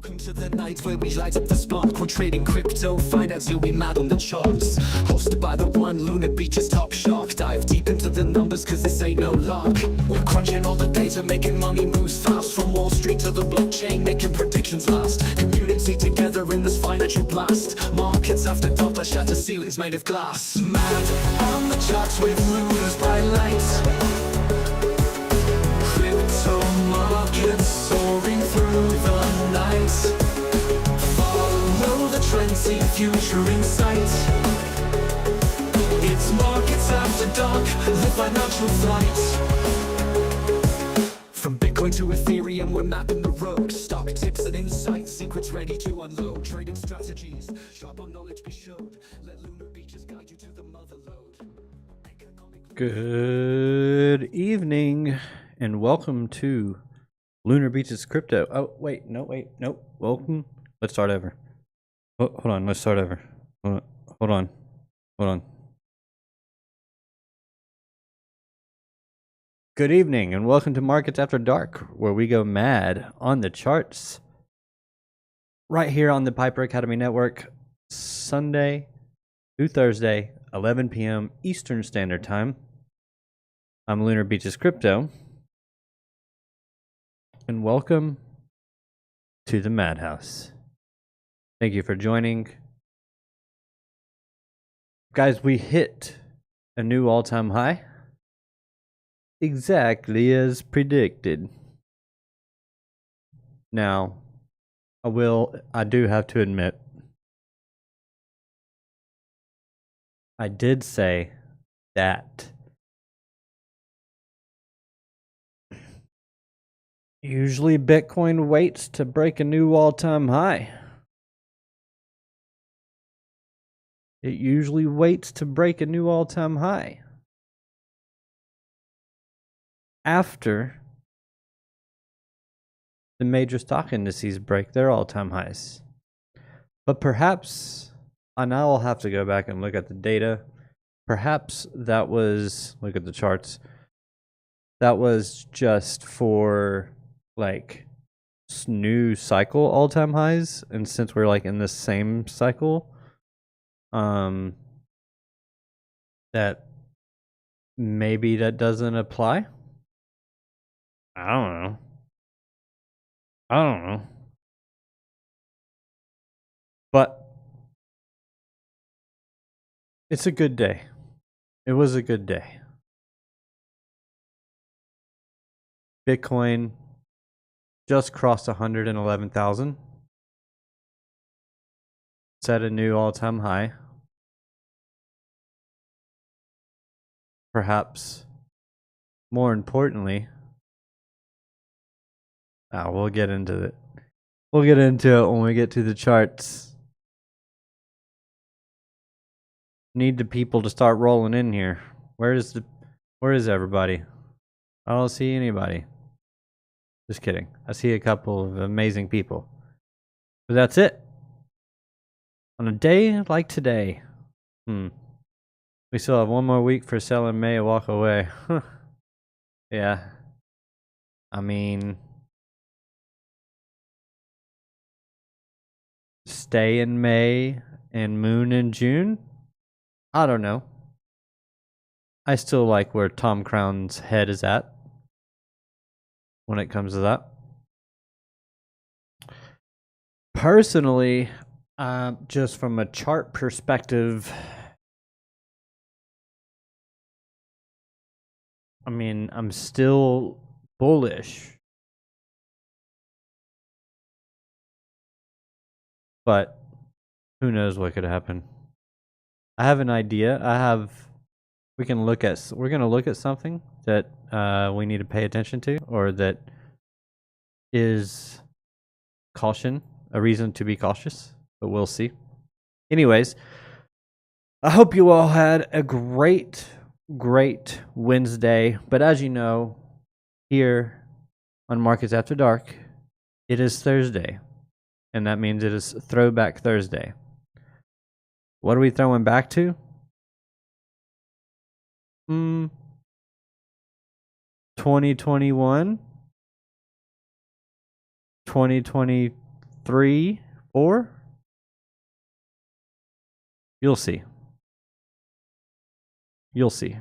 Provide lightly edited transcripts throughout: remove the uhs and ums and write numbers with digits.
Welcome to the night where we light up the spark. We're trading crypto, finance, you'll be mad on the charts. Hosted by the one, Lunar Beaches top shark. Dive deep into the numbers cause this ain't no lark. We're crunching all the data, making money moves fast. From Wall Street to the blockchain, making predictions last. Community together in this financial blast. Markets after dollar shatter ceilings made of glass. Mad on the charts with Lunar's bright lights. Crypto markets soaring through the night. Follow the trend, see future in sight. It's markets after dark, the financial flight. From Bitcoin to Ethereum, we're mapping the road. Stock tips and insights, secrets ready to unload. Trading strategies, sharp on knowledge be showed. Let Lunar Beaches guide you to the mother lode. Good evening and welcome to Lunar Beaches Crypto. Oh, wait, nope. Welcome. Let's start over. Oh, hold on, let's start over. Hold on. Good evening and welcome to Markets After Dark, where we go mad on the charts. Right here on the Piper Academy Network, Sunday through Thursday, 11 p.m. Eastern Standard Time. I'm Lunar Beaches Crypto. And welcome to the Madhouse. Thank you for joining. Guys, we hit a new all-time high. Exactly as predicted. Now, I do have to admit, I did say that usually Bitcoin waits to break a new all-time high. It usually waits to break a new all-time high after the major stock indices break their all-time highs. But perhaps, and now I'll have to go back and look at the data. Perhaps that was, look at the charts, that was just for like new cycle all-time highs, and since we're like in the same cycle, that maybe that doesn't apply. I don't know. But it's a good day. It was a good day. Bitcoin just crossed 111,000. Set a new all-time high. Perhaps more importantly, we'll get into it. We'll get into it when we get to the charts. Need the people to start rolling in here. Where is everybody? I don't see anybody. Just kidding. I see a couple of amazing people. But that's it. On a day like today. We still have one more week for sell in May, walk away. Yeah. I mean, stay in May and moon in June? I don't know. I still like where Tom Crown's head is at when it comes to that. Personally, just from a chart perspective, I mean, I'm still bullish. But who knows what could happen. I have an idea. We're going to look at something that we need to pay attention to, or that is a reason to be cautious, but we'll see. Anyways, I hope you all had a great Wednesday. But as you know, here on Markets After Dark, it is Thursday. And that means it is Throwback Thursday. What are we throwing back to? 2021, 2023, 3, 4. You'll see. You'll see.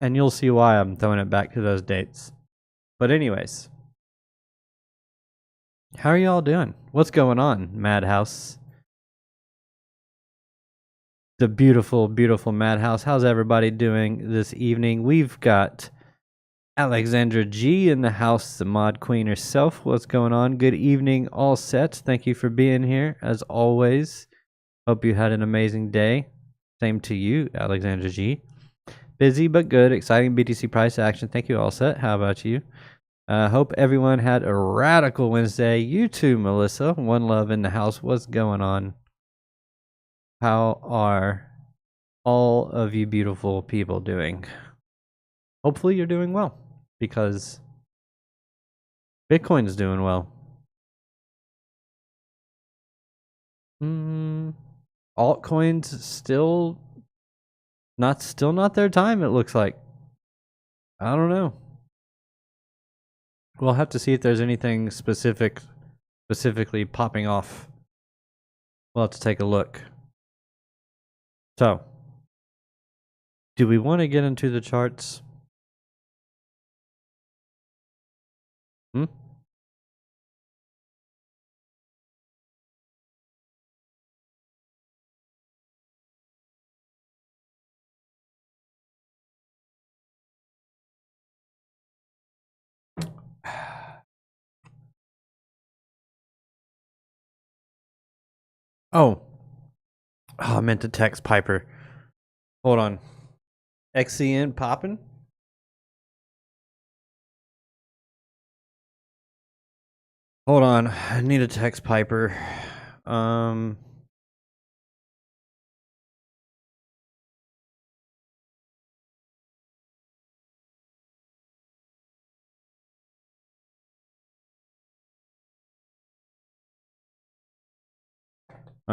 And you'll see why I'm throwing it back to those dates. But anyways, how are y'all doing? What's going on, Madhouse? The beautiful, beautiful Madhouse. How's everybody doing this evening? We've got Alexandra G in the house, the mod queen herself. What's going on? Good evening, all set. Thank you for being here, as always. Hope you had an amazing day. Same to you, Alexandra G. Busy but good. Exciting BTC price action. Thank you, all set. How about you? Hope everyone had a radical Wednesday. You too, Melissa. One love in the house. What's going on? How are all of you beautiful people doing? Hopefully you're doing well, because Bitcoin is doing well. Altcoins still not their time, it looks like. I don't know. We'll have to see if there's anything specifically popping off. We'll have to take a look. So, do we want to get into the charts? Oh, I meant to text Piper. Hold on. XCN popping? Hold on. I need to text Piper. All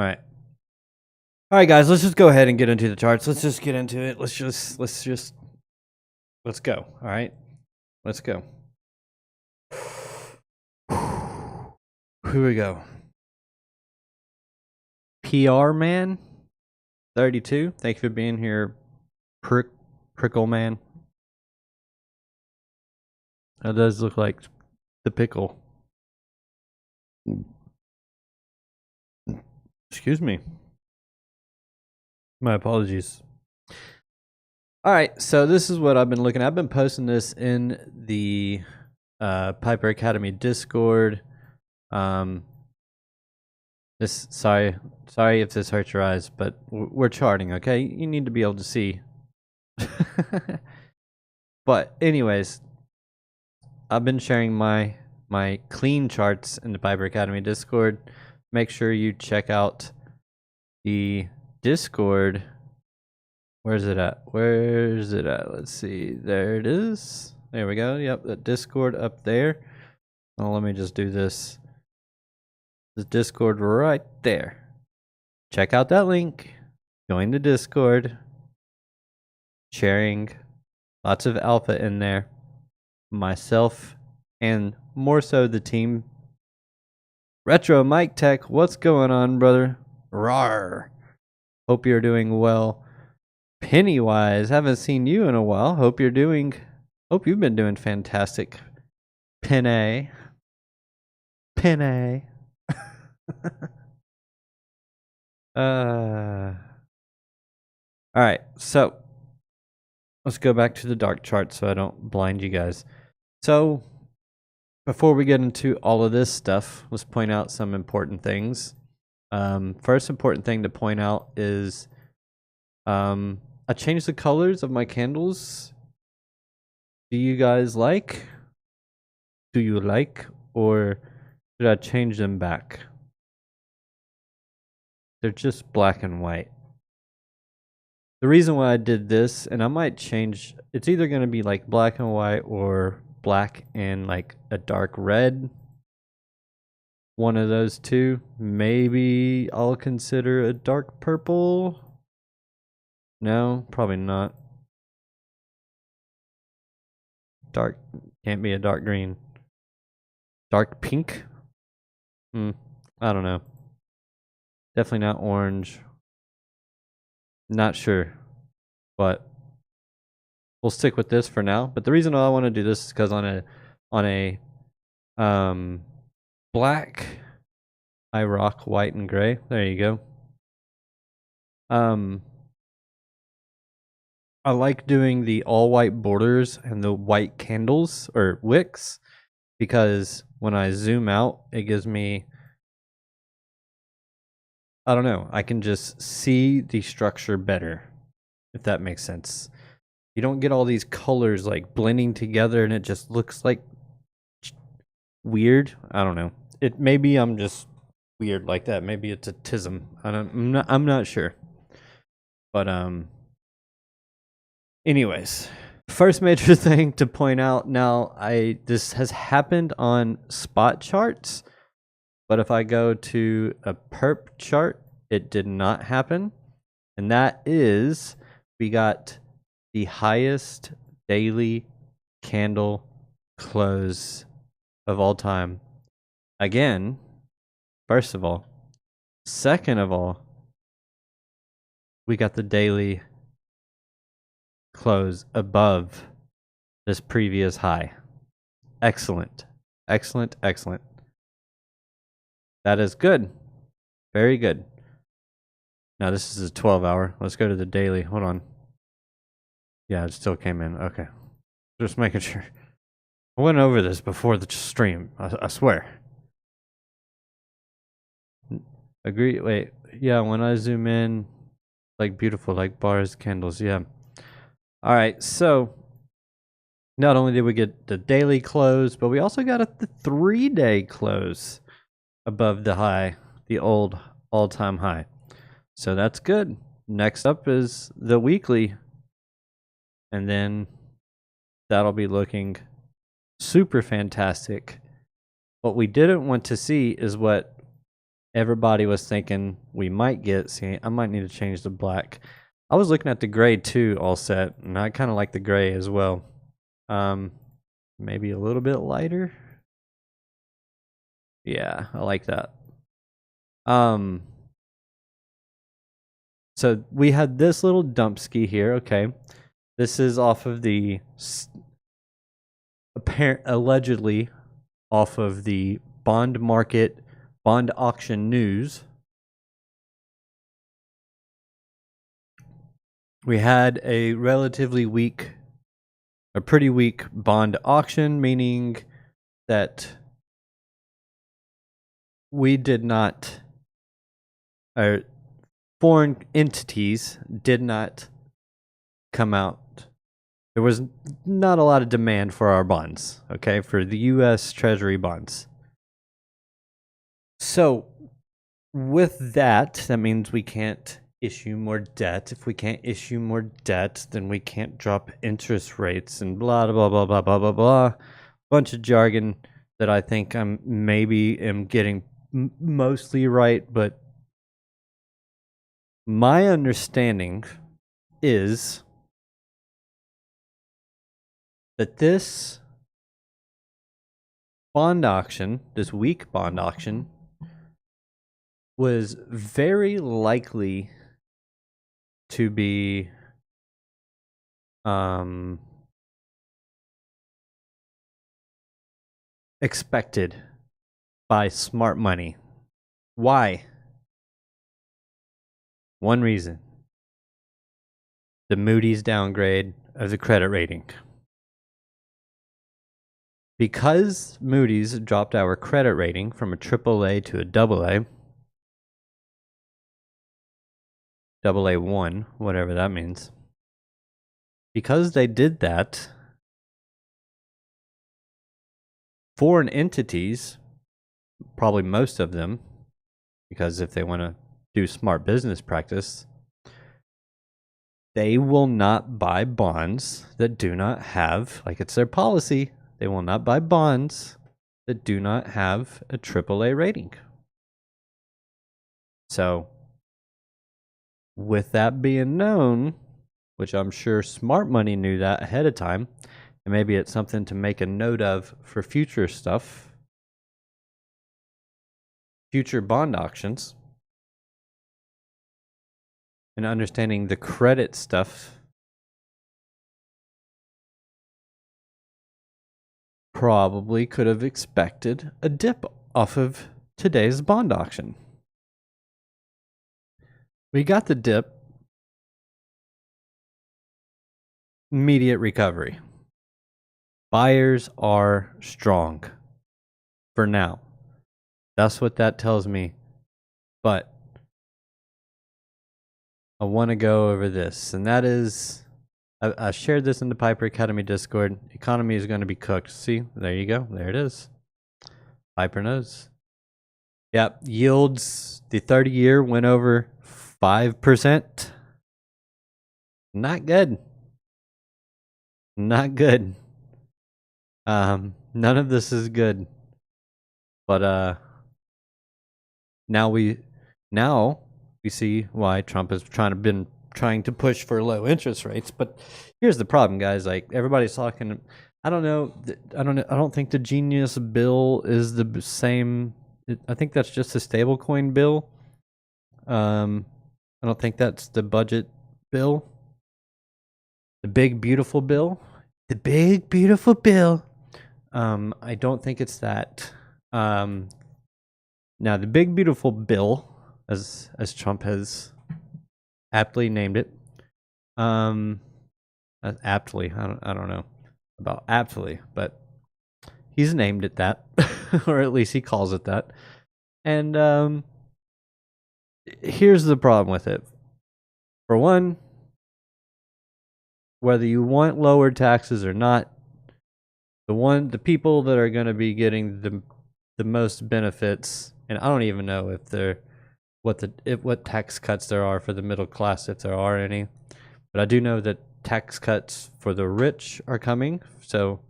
right. All right, guys, let's just go ahead and get into the charts. Let's just get into it. Let's go. All right. Let's go. Here we go. PR Man 32. Thank you for being here, Prickle Man. That does look like the pickle. Excuse me. My apologies. All right, so this is what I've been looking at. I've been posting this in the Piper Academy Discord. Sorry if this hurts your eyes, but we're charting, okay? You need to be able to see. But anyways, I've been sharing my clean charts in the Piper Academy Discord. Make sure you check out the Discord. Where's it at? Let's see. There it is. There we go. Yep, the Discord up there. Oh, let me just do this. The Discord right there. Check out that link. Join the Discord. Sharing lots of alpha in there. Myself and more so the team. Retro Mike Tech, what's going on, brother? Rawr. Hope you're doing well. Pennywise, haven't seen you in a while. Hope you've been doing fantastic. Penne. All right, so let's go back to the dark chart so I don't blind you guys. So before we get into all of this stuff, let's point out some important things. First important thing to point out is I changed the colors of my candles. Do you guys like? Do you like? Or should I change them back? They're just black and white. The reason why I did this, and I might change, it's either going to be like black and white or black and like a dark red. One of those two. Maybe I'll consider a dark purple. No, probably not. Dark, can't be a dark green. Dark pink. I don't know. Definitely not orange. Not sure, but we'll stick with this for now. But the reason I want to do this is because on a black, I rock white and gray. There you go. I like doing the all white borders and the white candles or wicks because when I zoom out, it gives me, I don't know, I can just see the structure better, if that makes sense. You don't get all these colors like blending together and it just looks like weird. I don't know. Maybe I'm just weird like that. Maybe it's a tism. I'm not sure. But anyways, first major thing to point out now, this has happened on spot charts, but if I go to a perp chart, it did not happen. And that is, we got the highest daily candle close of all time. Again, first of all. Second of all, we got the daily close above this previous high. Excellent. Excellent, excellent. That is good. Very good. Now this is a 12-hour. Let's go to the daily. Hold on. Yeah, it still came in. Okay. Just making sure. I went over this before the stream. I swear. Agree. Wait. Yeah, when I zoom in, like beautiful, like bars, candles. Yeah. All right. So not only did we get the daily close, but we also got the 3-day close above the high, the old all-time high. So that's good. Next up is the weekly. And then that'll be looking super fantastic. What we didn't want to see is what everybody was thinking we might get. See, I might need to change the black. I was looking at the gray too, all set, and I kind of like the gray as well. Maybe a little bit lighter. Yeah, I like that. So we had this little dump ski here. Okay, this is off of the allegedly off of the bond market, bond auction news. We had a relatively weak, a pretty weak bond auction, meaning that we did not, or foreign entities did not come out. There was not a lot of demand for our bonds, okay, for the U.S. Treasury bonds. So with that, that means we can't issue more debt. If we can't issue more debt, then we can't drop interest rates and blah, blah, blah, blah, blah, blah, blah. Bunch of jargon that I think I'm maybe am getting mostly right, but my understanding is that this bond auction, this weak bond auction, was very likely to be expected by smart money. Why? One reason. The Moody's downgrade of the credit rating. Because Moody's dropped our credit rating from a AAA to a AA, AA1, whatever that means. Because they did that, foreign entities, probably most of them, because if they want to do smart business practice, they will not buy bonds that do not have, like it's their policy, they will not buy bonds that do not have a AAA rating. So, with that being known, which I'm sure smart money knew that ahead of time, and maybe it's something to make a note of for future stuff, future bond auctions and understanding the credit stuff, probably could have expected a dip off of today's bond auction. We got the dip. Immediate recovery. Buyers are strong for now. That's what that tells me. But I want to go over this, and that is, I shared this in the Piper Academy Discord. Economy is going to be cooked. See, there you go. There it is. Piper knows. Yep, yields, the 30-year went over 5%. Not good. Not good. None of this is good. But now we see why Trump has been trying to push for low interest rates. But here's the problem, guys. Like, everybody's talking. I don't think the Genius bill is the same. I think that's just a stablecoin bill. I don't think that's the budget bill. The big beautiful bill. The big beautiful bill. I don't think it's that. Now the big beautiful bill, as Trump has aptly named it. Aptly. I don't know about aptly, but he's named it that, or at least he calls it that. And here's the problem with it. For one, whether you want lower taxes or not, the people that are going to be getting the most benefits, and I don't even know if they're what tax cuts there are for the middle class, if there are any, but I do know that tax cuts for the rich are coming. So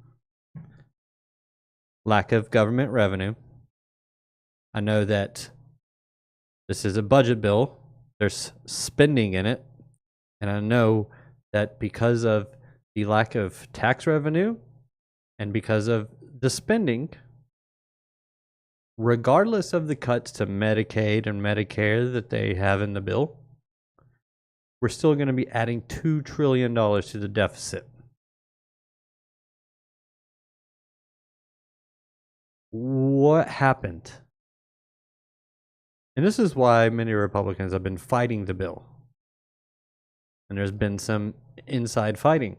lack of government revenue. I know that this is a budget bill. There's spending in it, and I know that because of the lack of tax revenue and because of the spending, regardless of the cuts to Medicaid and Medicare that they have in the bill, we're still going to be adding $2 trillion to the deficit. What happened? And this is why many Republicans have been fighting the bill. And there's been some inside fighting.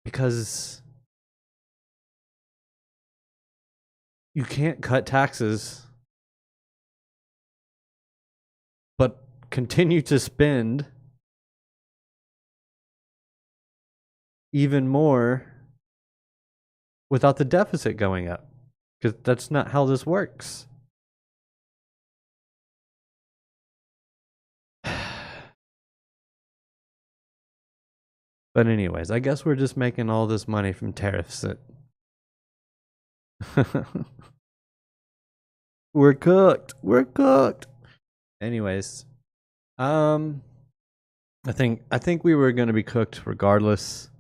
Because you can't cut taxes but continue to spend even more without the deficit going up. Because that's not how this works. But anyways, I guess we're just making all this money from tariffs. We're cooked. We're cooked. Anyways, I think we were going to be cooked regardless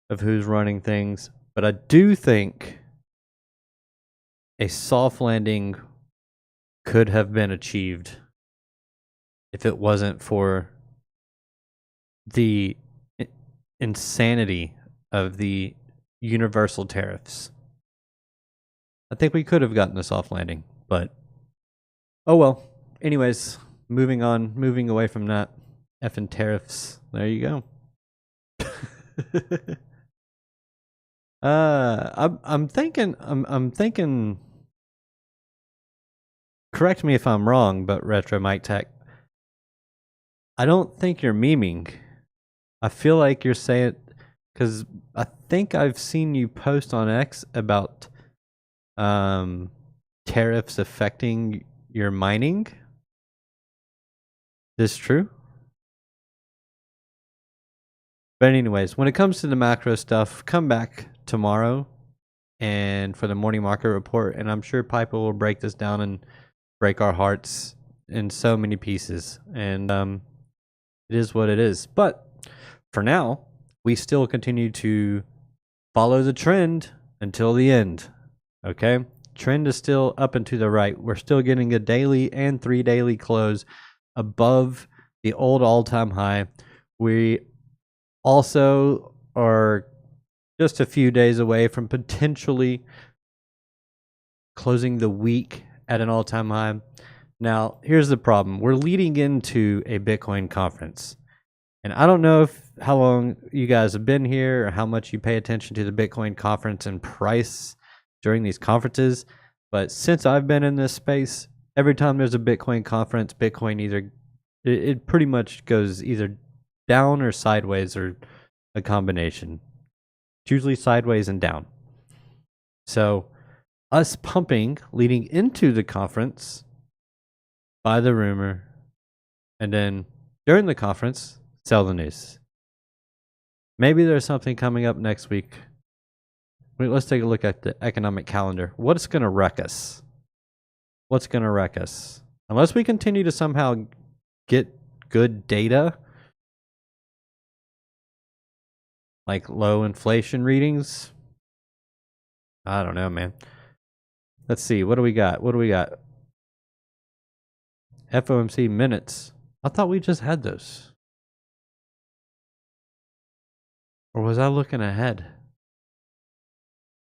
of who's running things. But I do think a soft landing could have been achieved if it wasn't for the insanity of the universal tariffs. I think we could have gotten a soft landing, but oh well. Anyways, moving away from that effing tariffs. There you go. I'm thinking. Correct me if I'm wrong, but Retro Mike Tech, I don't think you're memeing. I feel like you're saying, because I think I've seen you post on X about tariffs affecting your mining. This true? But anyways, when it comes to the macro stuff, come back tomorrow and for the morning market report, and I'm sure Piper will break this down and break our hearts in so many pieces. And it is what it is. But for now, we still continue to follow the trend until the end. Okay? trend is still up and to the right. We're still getting a daily and 3 daily close above the old all-time high. We also are just a few days away from potentially closing the week at an all-time high. Now, here's the problem. We're leading into a Bitcoin conference. And I don't know how long you guys have been here or how much you pay attention to the Bitcoin conference and price during these conferences. But since I've been in this space, every time there's a Bitcoin conference, Bitcoin it pretty much goes either down or sideways or a combination. It's usually sideways and down. So us pumping leading into the conference, buy the rumor, and then during the conference, sell the news. Maybe there's something coming up next week. Wait, let's take a look at the economic calendar. What's going to wreck us? What's going to wreck us? Unless we continue to somehow get good data, like low inflation readings. I don't know, man. Let's see. What do we got? FOMC minutes. I thought we just had those. Or was I looking ahead?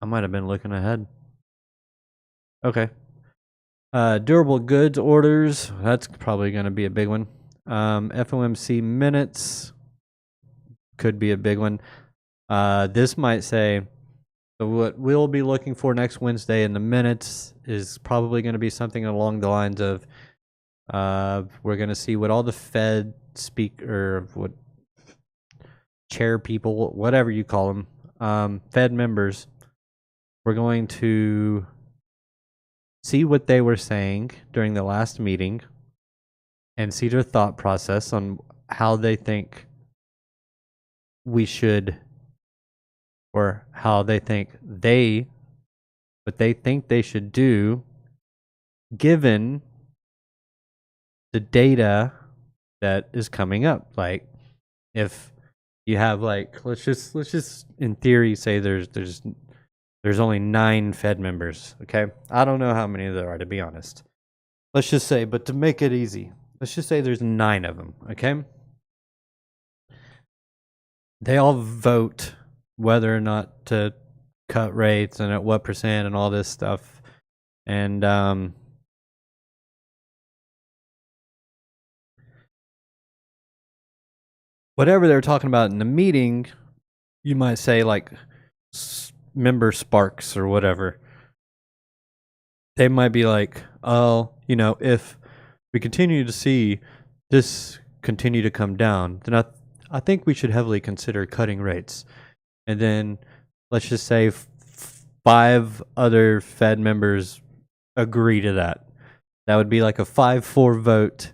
I might have been looking ahead. Okay. Durable goods orders. That's probably going to be a big one. FOMC minutes could be a big one. This might say, so what we'll be looking for next Wednesday in the minutes is probably going to be something along the lines of we're going to see what all the Fed what chair people, whatever you call them, Fed members, we're going to see what they were saying during the last meeting and see their thought process on how they think we should, or how they think what they think they should do given the data that is coming up. Like if you have let's just in theory say there's only 9 Fed members, okay? I don't know how many there are, to be honest. Let's just say, but to make it easy, let's just say there's 9 of them, okay? They all vote whether or not to cut rates and at what percent and all this stuff. And whatever they're talking about in the meeting, you might say like member Sparks or whatever. They might be like, oh, if we continue to see this continue to come down, then I think we should heavily consider cutting rates. And then let's just say 5 other Fed members agree to that. That would be like a 5-4 vote.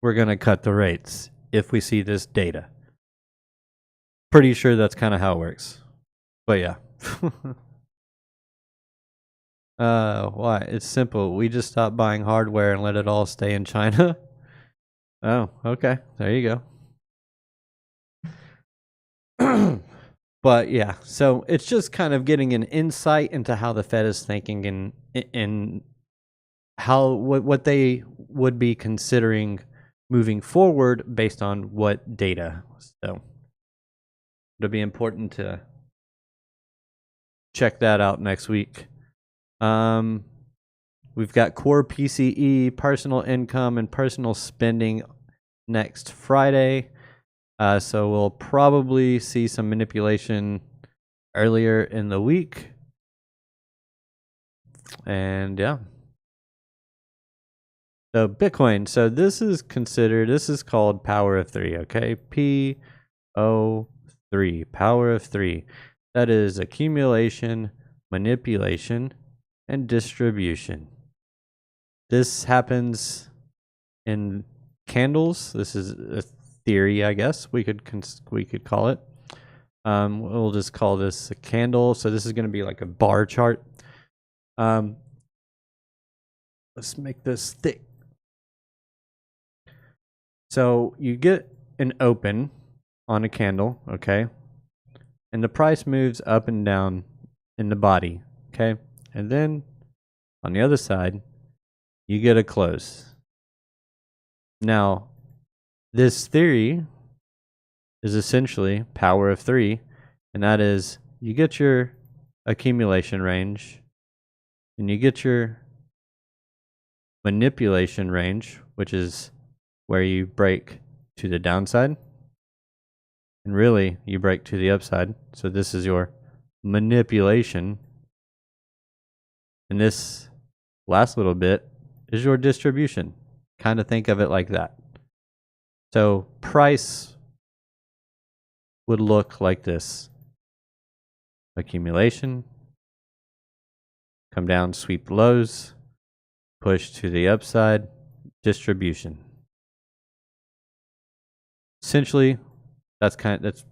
We're going to cut the rates if we see this data. Pretty sure that's kind of how it works. But yeah. Why? It's simple. We just stop buying hardware and let it all stay in China. Oh, okay. There you go. But yeah, so it's just kind of getting an insight into how the Fed is thinking and how what they would be considering moving forward based on what data. So it'll be important to check that out next week. We've got core PCE, personal income, and personal spending next Friday. So we'll probably see some manipulation earlier in the week. And yeah. So Bitcoin. So this is called Power of 3, okay? PO3, Power of 3. That is accumulation, manipulation, and distribution. This happens in candles. This is a theory, I guess we could call it. We'll just call this a candle. So this is going to be like a bar chart. Let's make this thick. So you get an open on a candle, okay? And the price moves up and down in the body, okay? And then On the other side, you get a close. Now, this theory is essentially power of 3, and that is you get your accumulation range and you get your manipulation range, which is where you break to the downside, and really you break to the upside. So this is your manipulation, and this last little bit is your distribution. Kind of think of it like that. So price would look like this: accumulation, come down, sweep lows, push to the upside, distribution. Essentially, that's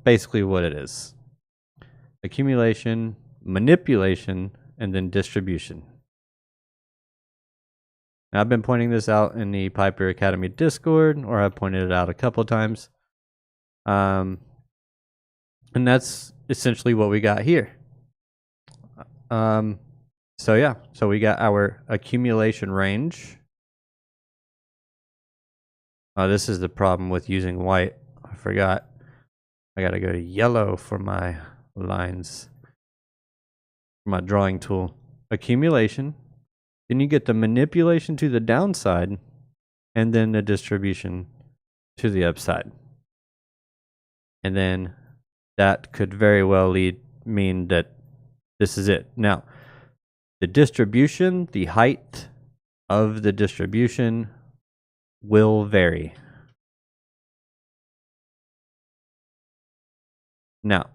basically what it is: accumulation, manipulation, and then distribution. Now, I've been pointing this out in the Piper Academy Discord, or I've pointed it out a couple times. And that's essentially what we got here. So yeah, so we got our accumulation range. This is the problem with using white. I forgot. I gotta go to yellow for my lines, for my drawing tool. Accumulation. Then you get the manipulation to the downside, and then the distribution to the upside. And then that could very well mean that this is it. Now, the distribution, the height of the distribution will vary. Now,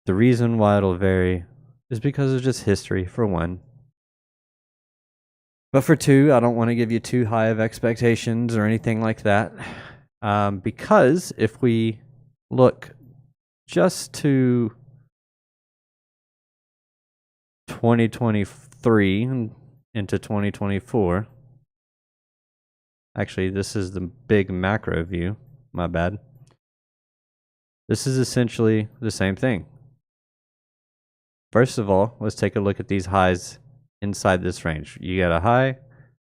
the reason why it'll vary is because of just history, for one. But for two, I don't want to give you too high of expectations or anything like that. Because if we look just to 2023 into 2024, actually, this is the big macro view. My bad. This is essentially the same thing. First of all, let's take a look at these highs inside this range. You got a high,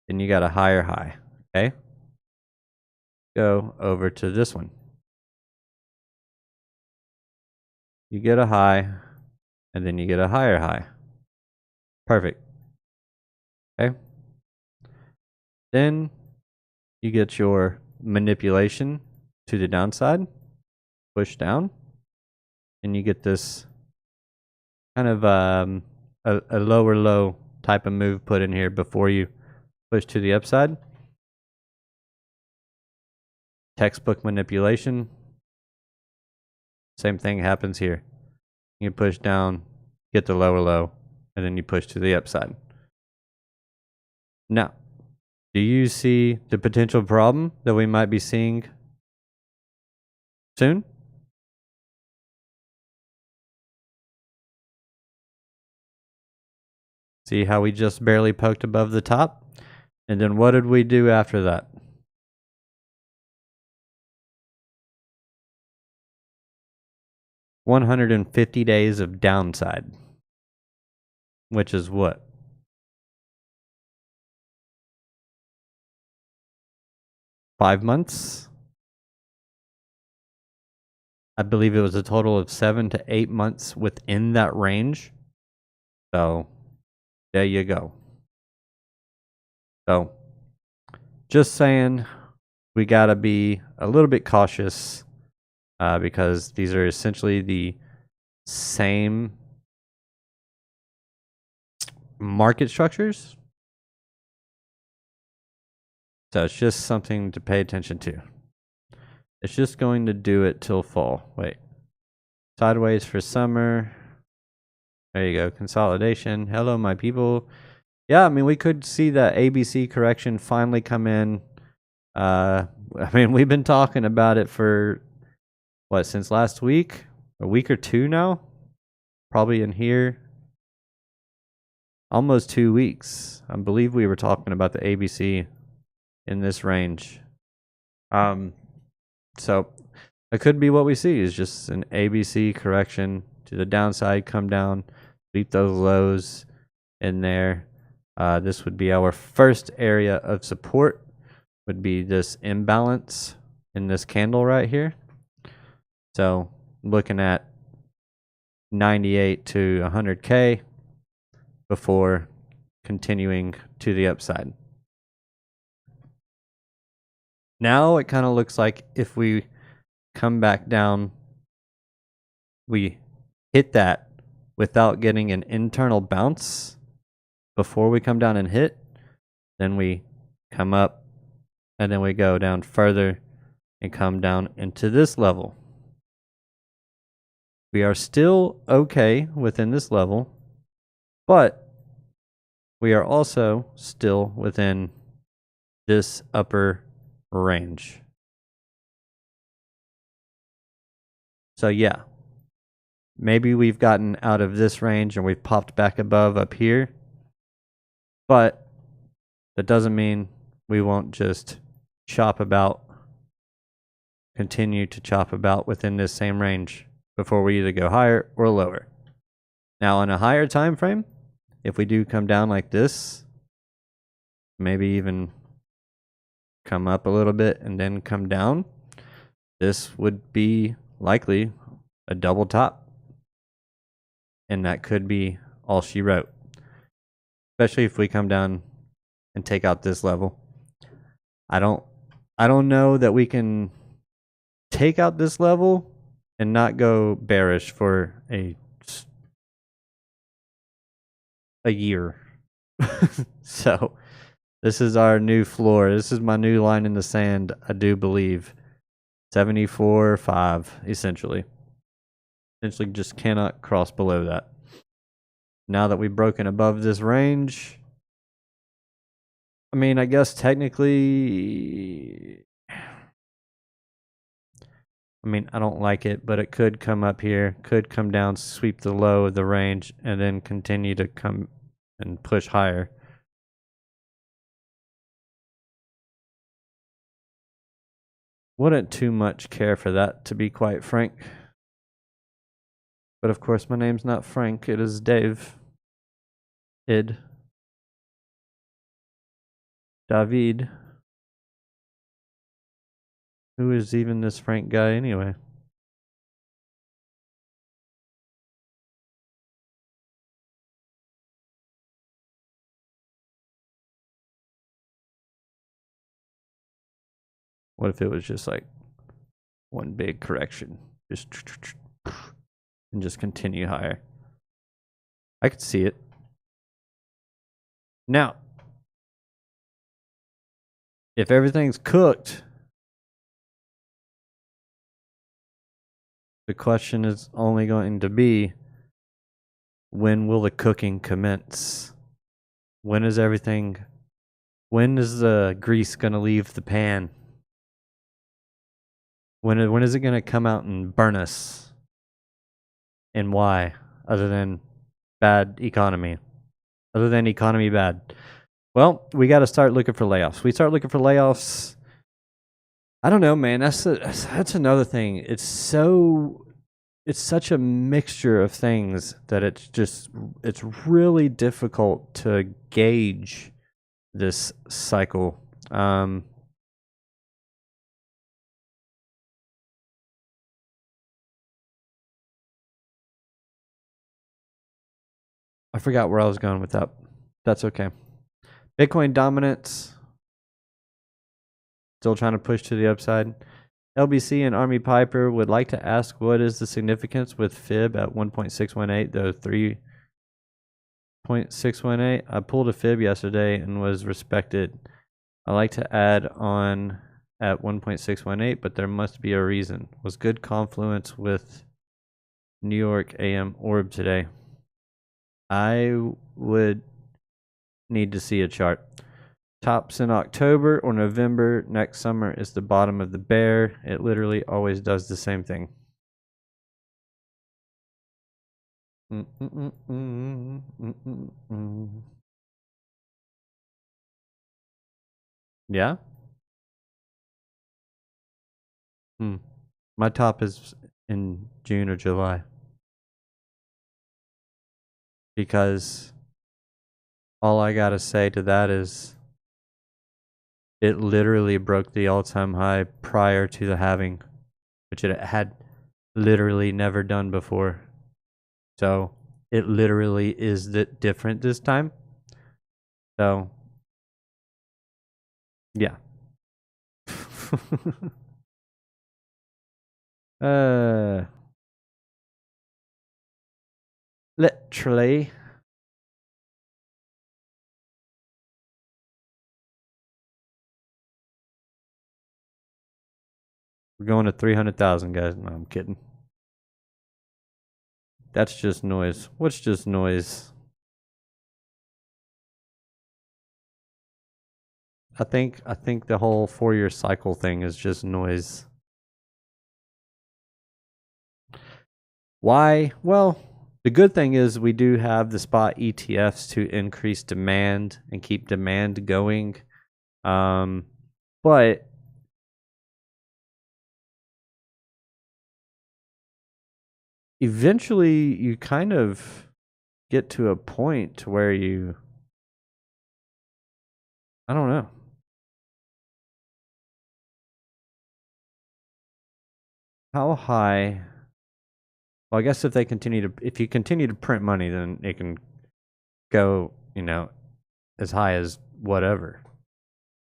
then you got a higher high. Okay? Go over to this one. You get a high, and then you get a higher high. Perfect. Okay? Then you get your manipulation to the downside, push down, and you get this kind of a lower low type of move put in here before you push to the upside. Textbook manipulation. Same thing happens here. You push down, get the lower low, and then you push to the upside. Now, do you see the potential problem that we might be seeing soon? See how we just barely poked above the top? And then what did we do after that? $150 days of downside. Which is what? $5 months? I believe it was a total of 7 to 8 months within that range. So, there you go. So, just saying, we gotta be a little bit cautious because these are essentially the same market structures. So it's just something to pay attention to. It's just going to do it till fall. Wait. Sideways for summer. There you go. Consolidation. Hello, my people. Yeah, I mean, we could see that ABC correction finally come in. I mean, we've been talking about it for, what, since last week? A week or two now? Probably in here. Almost 2 weeks. I believe we were talking about the ABC in this range. So it could be what we see is just an ABC correction to the downside, come down. sweep those lows in there. This would be our first area of support, would be this imbalance in this candle right here. So looking at 98 to 100K before continuing to the upside. Now it kind of looks like if we come back down, we hit that without getting an internal bounce before we come down and hit, then we come up and then we go down further and come down into this level. We are still okay within this level, but we are also still within this upper range. So yeah, maybe we've gotten out of this range and we've popped back above up here, but that doesn't mean we won't just chop about, continue to chop about within this same range before we either go higher or lower. Now on a higher time frame, if we do come down like this, maybe even come up a little bit and then come down, this would be likely a double top. And that could be all she wrote. Especially if we come down and take out this level. I don't know that we can take out this level and not go bearish for a year. So this is our new floor. This is my new line in the sand, I do believe. 74.5 essentially. Essentially just cannot cross below that. Now that we've broken above this range, I mean, I guess technically, I mean, I don't like it, but it could come up here, could come down, sweep the low of the range, and then continue to come and push higher. Wouldn't too much care for that, to be quite frank. But of course, my name's not Frank, it is Dave. David. Who is even this Frank guy anyway? What if it was just like one big correction? Just and just continue higher. I could see it. Now, if everything's cooked, the question is only going to be, when will the cooking commence? When is the grease going to leave the pan? When is it going to come out and burn us? And why? Other than bad economy. Other than economy bad. Well, we got to start looking for layoffs. We start looking for layoffs. I don't know, man. That's another thing. It's such a mixture of things that it's really difficult to gauge this cycle. I forgot where I was going with that. That's okay. Bitcoin dominance. Still trying to push to the upside. LBC and Army Piper would like to ask, what is the significance with FIB at 1.618, though 3.618? I pulled a FIB yesterday and was respected. I like to add on at 1.618, but there must be a reason. Was good confluence with New York AM Orb today. I would need to see a chart. Tops in October or November. Next summer is the bottom of the bear. It literally always does the same thing. Yeah? My top is in June or July. because all I gotta say to that is it literally broke the all-time high prior to the halving, which it had literally never done before. So it literally is different this time. So yeah. uh Literally. We're going to 300,000, guys. No, I'm kidding. That's just noise. What's just noise? I think the whole 4-year cycle thing is just noise. Why? Well, the good thing is we do have the spot ETFs to increase demand and keep demand going. But eventually you kind of get to a point where I don't know. How high? Well, I guess if you continue to print money, then it can go, as high as whatever.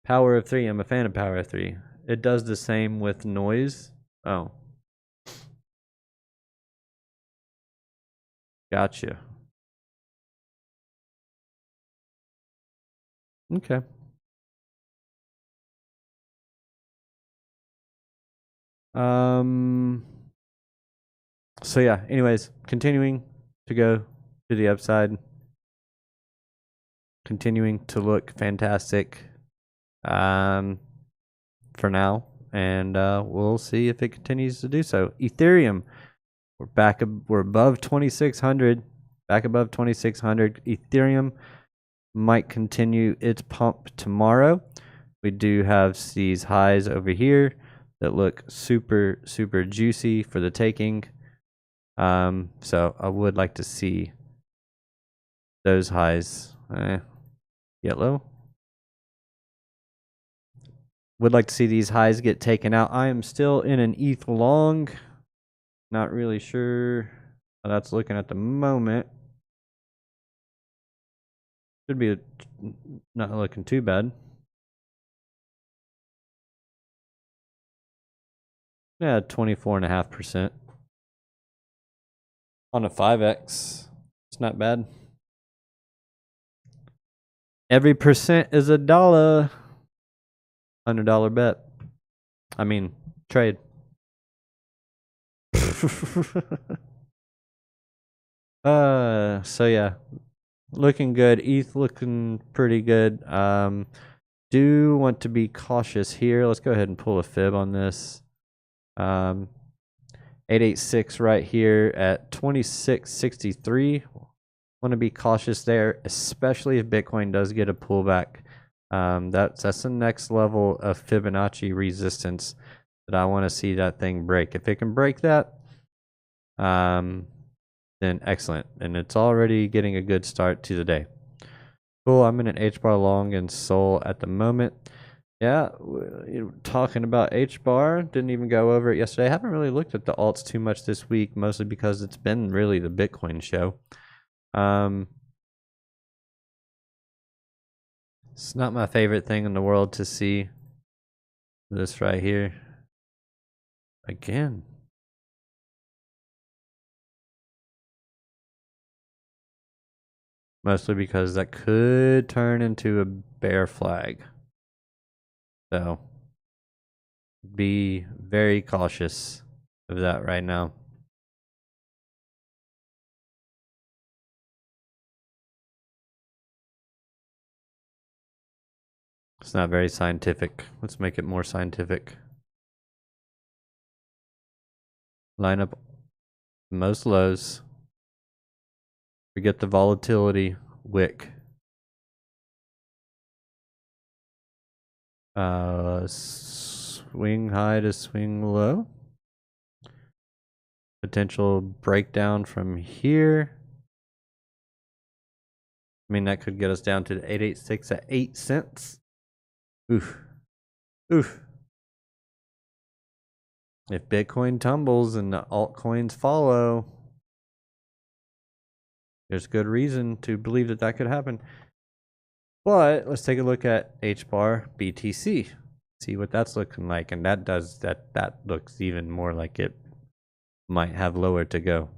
Power of 3, I'm a fan of Power of 3. It does the same with noise. Oh. Gotcha. Okay. So yeah, anyways, continuing to go to the upside. Continuing to look fantastic. For now. And we'll see if it continues to do so. Ethereum, we're above 2,600, back above 2,600. Ethereum might continue its pump tomorrow. We do have these highs over here that look super, super juicy for the taking. So I would like to see those highs. Yellow. Would like to see these highs get taken out. I am still in an ETH long. Not really sure how that's looking at the moment. Should be not looking too bad. Yeah, 24.5%. On a 5x. It's not bad. Every percent is $1. $100 bet. I mean, trade. So yeah, looking good. ETH looking pretty good. Do want to be cautious here. Let's go ahead and pull a fib on this. 886 right here at 2663. Want to be cautious there, especially if Bitcoin does get a pullback. That's the next level of Fibonacci resistance that I want to see that thing break. If it can break that, then excellent. And it's already getting a good start to the day. Cool. I'm in an H-bar long in Sol at the moment. Yeah, talking about H-bar, didn't even go over it yesterday. I haven't really looked at the alts too much this week, mostly because it's been really the Bitcoin show. It's not my favorite thing in the world to see this right here. Again. Mostly because that could turn into a bear flag. So be very cautious of that right now. It's not very scientific. Let's make it more scientific. Line up most lows. Forget the volatility wick. Swing high to swing low. Potential breakdown from here. I mean, that could get us down to the 886 at 8 cents. Oof. Oof. If Bitcoin tumbles and the altcoins follow, there's good reason to believe that that could happen. But let's take a look at H-bar BTC. See what that's looking like. And that looks even more like it might have lower to go.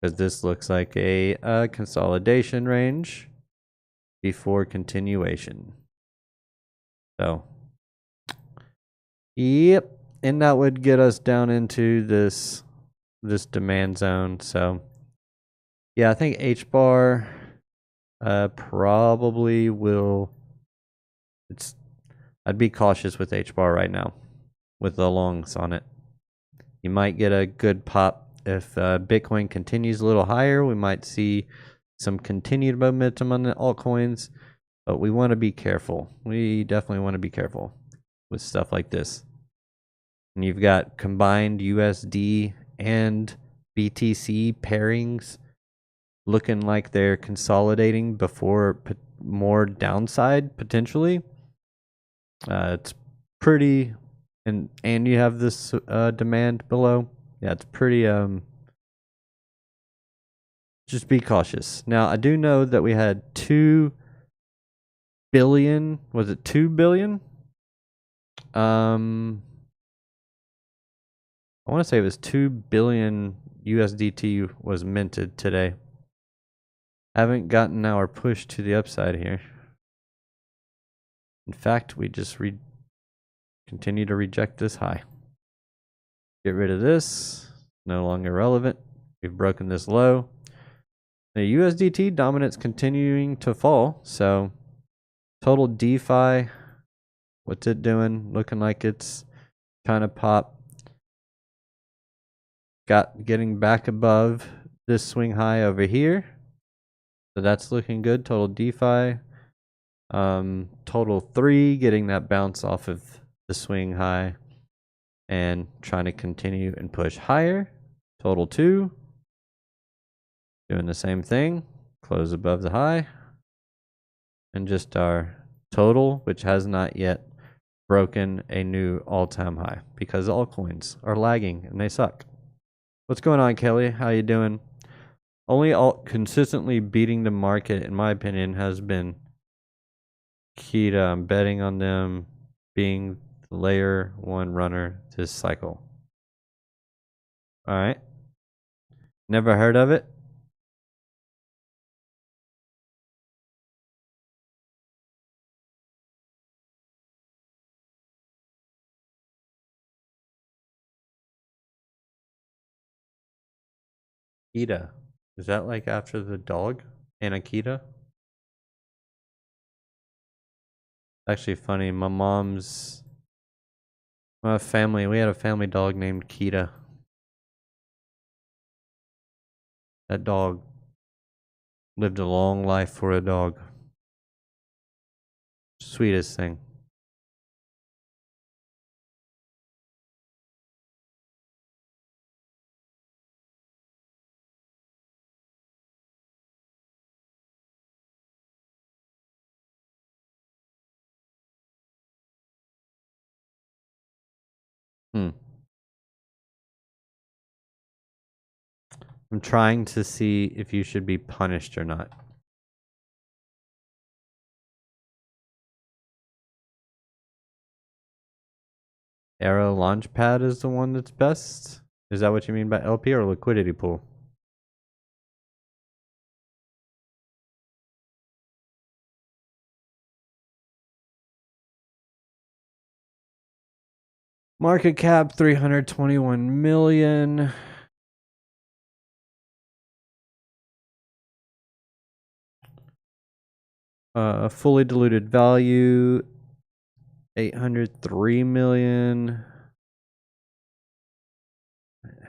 Because this looks like a consolidation range before continuation. So, yep. And that would get us down into this demand zone. So, yeah, I think H-bar probably will. I'd be cautious with H-bar right now with the longs on it. You might get a good pop if Bitcoin continues a little higher. We might see some continued momentum on the altcoins, but we want to be careful. We definitely want to be careful with stuff like this. And you've got combined USD and BTC pairings looking like they're consolidating before more downside potentially. It's pretty, and you have this demand below. Yeah, it's pretty. Just be cautious. Now, I do know that we had 2 billion. Was it 2 billion? I want to say it was 2 billion USDT was minted today. Haven't gotten our push to the upside here. In fact, we just continue to reject this high. Get rid of this. No longer relevant. We've broken this low. The USDT dominance continuing to fall. So total DeFi, what's it doing? Looking like it's trying to pop. Getting back above this swing high over here. So that's looking good. Total DeFi. Total 3 getting that bounce off of the swing high and trying to continue and push higher. Total 2 doing the same thing, close above the high, and just our total, which has not yet broken a new all-time high because altcoins are lagging and they suck. What's going on, Kelly? How you doing? Only alt consistently beating the market, in my opinion, has been Kita. I'm betting on them being the layer 1 runner this cycle. All right. Never heard of it. Kita. Is that like after the dog? Anakita? Actually funny. My family, we had a family dog named Kita. That dog lived a long life for a dog. Sweetest thing. I'm trying to see if you should be punished or not. Arrow Launchpad is the one that's best? Is that what you mean by LP or liquidity pool? Market cap 321 million. Fully diluted value 803 million.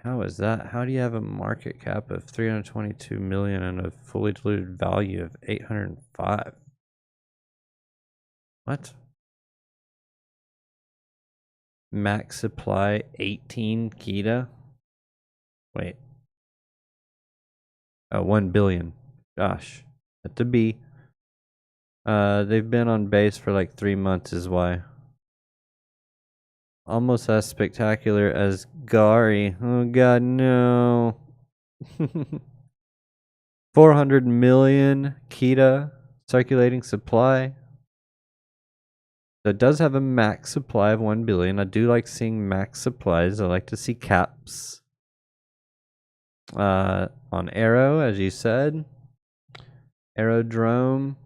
How is that? How do you have a market cap of 322 million and a fully diluted value of 805? What? Max supply 18 Kita? Wait. 1 billion. Gosh, at the B. They've been on base for like 3 months is why. Almost as spectacular as Gari. Oh god, no. 400 million Kita circulating supply. So it does have a max supply of 1 billion. I do like seeing max supplies. I like to see caps. On Arrow, as you said. Aerodrome.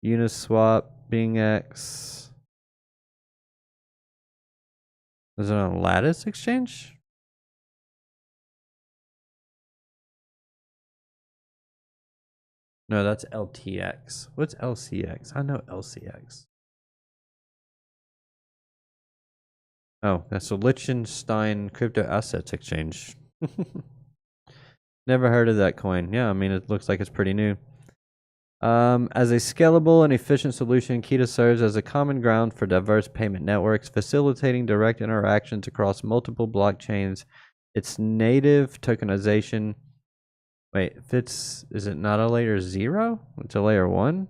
Uniswap, Bing X. Is it on Lattice Exchange? No, that's LTX. What's LCX? I know LCX. Oh, that's a Liechtenstein Crypto Assets Exchange. Never heard of that coin. Yeah, I mean, it looks like it's pretty new. As a scalable and efficient solution, Kita serves as a common ground for diverse payment networks, facilitating direct interactions across multiple blockchains. Its native tokenization. Wait, is it not a layer 0? It's a layer 1?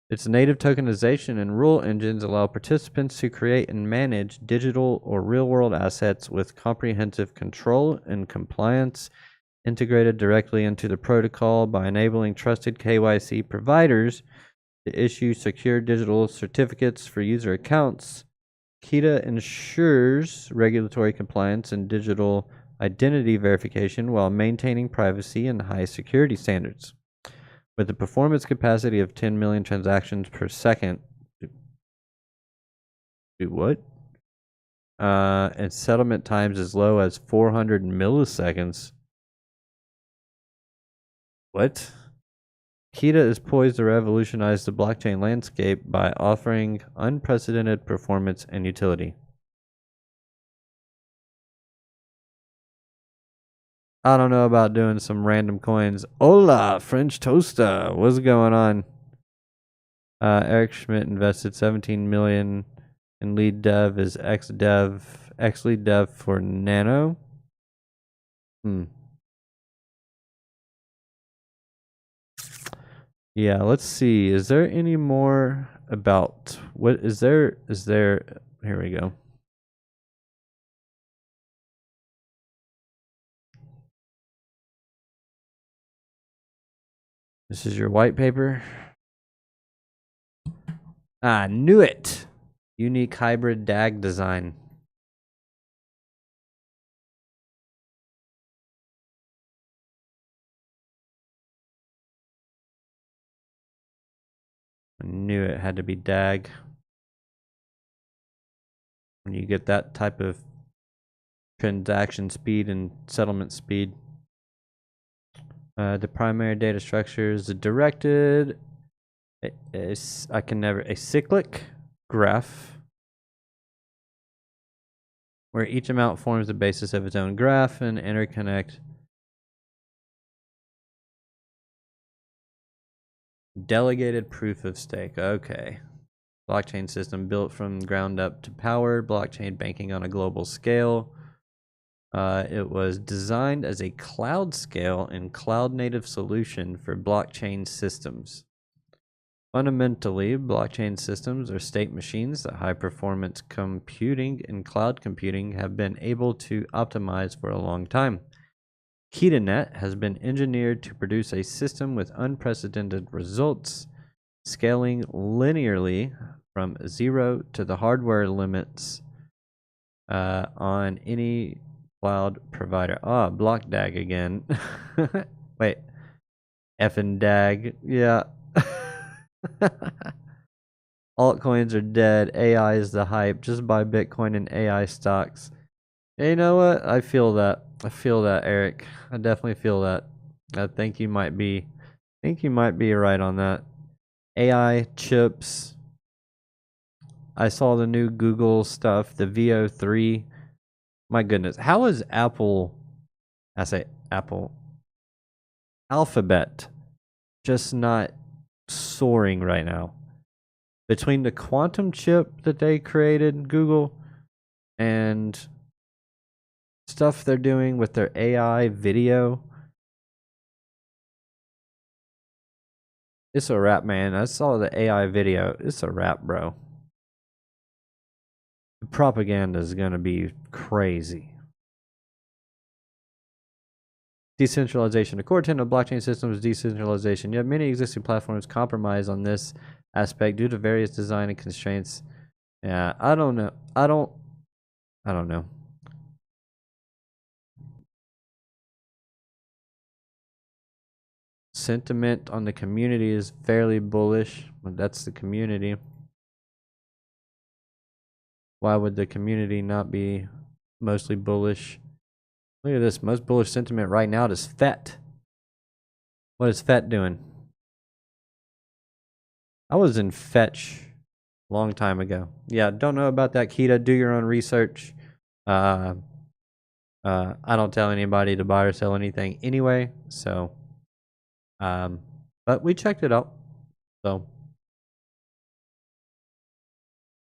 Its native tokenization and rule engines allow participants to create and manage digital or real-world assets with comprehensive control and compliance integrated directly into the protocol by enabling trusted KYC providers to issue secure digital certificates for user accounts. Kita ensures regulatory compliance and digital identity verification while maintaining privacy and high security standards. With a performance capacity of 10 million transactions per second. Do what? And settlement times as low as 400 milliseconds. What? Kita is poised to revolutionize the blockchain landscape by offering unprecedented performance and utility. I don't know about doing some random coins. Hola, French Toaster. What's going on? Eric Schmidt invested 17 million in lead dev as ex-lead dev for Nano. Yeah, let's see. Is there any more about what is there? Here we go. This is your white paper. I knew it. Unique hybrid DAG design. I knew it had to be DAG. When you get that type of transaction speed and settlement speed. The primary data structure is a directed, a cyclic graph where each amount forms the basis of its own graph and interconnect. Delegated proof of stake. Okay. Blockchain system built from ground up to power blockchain banking on a global scale. It was designed as a cloud scale and cloud native solution for blockchain systems. Fundamentally, blockchain systems are state machines that high performance computing and cloud computing have been able to optimize for a long time. KitaNet has been engineered to produce a system with unprecedented results, scaling linearly from 0 to the hardware limits on any cloud provider. Block DAG again. Wait. Effing DAG. Yeah. Altcoins are dead. AI is the hype. Just buy Bitcoin and AI stocks. Hey, you know what? I feel that. Eric. I definitely feel that. I think you might be right on that. AI chips. I saw the new Google stuff, the VO3. My goodness. How is Apple, Alphabet just not soaring right now? Between the quantum chip that they created, Google, and stuff they're doing with their AI video. It's a wrap, man. I saw the AI video. It's a wrap, bro. The propaganda is going to be crazy. Decentralization. The core tenet of blockchain systems is decentralization. Yet many existing platforms compromise on this aspect due to various design and constraints. Yeah, I don't know. I don't know. Sentiment on the community is fairly bullish. But that's the community. Why would the community not be mostly bullish? Look at this. Most bullish sentiment right now is FET. What is FET doing? I was in Fetch a long time ago. Yeah, don't know about that, Kita. Do your own research. I don't tell anybody to buy or sell anything anyway. So, but we checked it out. So